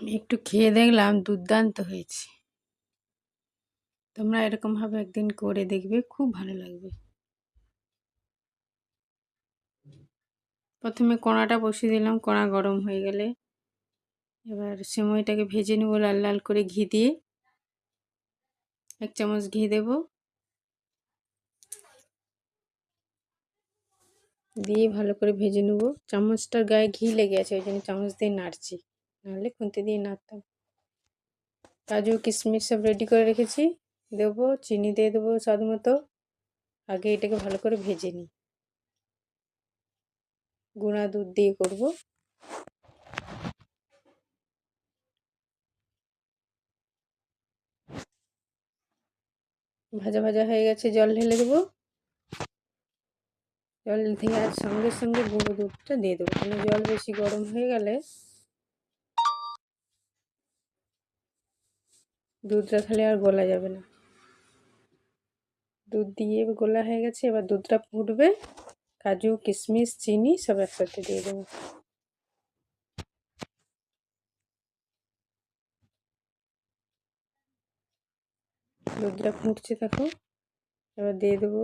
আমি একটু খেয়ে দেখলাম দুর্দান্ত হয়েছে। তোমরা এরকমভাবে একদিন করে দেখবে, খুব ভালো লাগবে। প্রথমে কড়াটা বসিয়ে দিলাম, কড়া গরম হয়ে গেলে এবার সিমইটাকে ভেজে নেব লাল লাল করে ঘি দিয়ে। 1 চামচ ঘি দেব, দিয়ে ভালো করে ভেজে নেব। চামচটার গায়ে ঘি লেগে আছে, ওই জন্য চামচ দিয়ে নাড়ছি, নাহলে খুন্তি দিয়ে নাড়তাম। কাজু কিশমিশ সব রেডি করে রেখেছি, দেবো। চিনি দিয়ে দেবো স্বাদ মতো। আগে এটাকে ভালো করে ভেজে নিই। গুঁড়া দুধ দিয়ে করব। ভাজা ভাজা হয়ে গেছে, জল ঢেলে দেবো। জল দিয়ে আর সঙ্গে সঙ্গে গুঁড়ো দুধটা দিয়ে দেবো, কারণ জল বেশি গরম হয়ে গেলে দুধটা তাহলে আর গলা যাবে না। দুধ দিয়ে গোলা হয়ে গেছে, এবার দুধটা ফুটবে। কাজু কিশমিশ চিনি সব একসাথে দিয়ে দেবো। দুধটা ফুটছে দেখো, এবার দিয়ে দেবো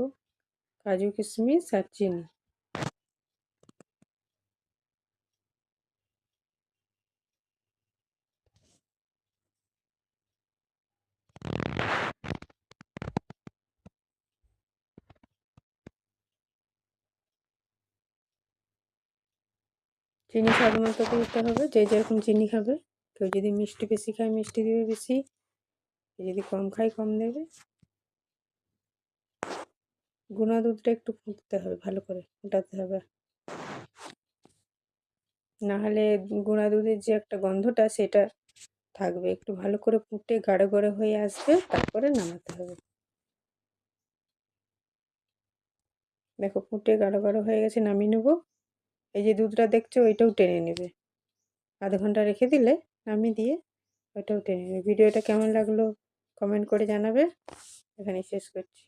কাজু কিশমিশ আর চিনি। চিনি স্বাদ মতো দিতে হবে, যে যেরকম চিনি খাবে। কেউ যদি মিষ্টি বেশি খায় মিষ্টি দেবে বেশি, কেউ যদি কম খায় কম দেবে। গুঁড়া দুধটা একটু ফুটতে হবে, ভালো করে ফুটাতে হবে, না হলে গুঁড়া দুধের যে একটা গন্ধটা সেটা থাকবে। একটু ভালো করে ফুটে গাঢ় গাঢ় হয়ে আসবে, তারপরে নামাতে হবে। দেখো ফুটে গাঢ় গাঢ় হয়ে গেছে, নামিয়ে নেবো। এই যে দুধটা দেখছো ওইটাও টেনে নেবে, আধা ঘন্টা রেখে দিলে নামিয়ে দিয়ে ওইটাও টেনে নেবে। ভিডিওটা কেমন লাগলো কমেন্ট করে জানাবে। এখানে শেষ করছি।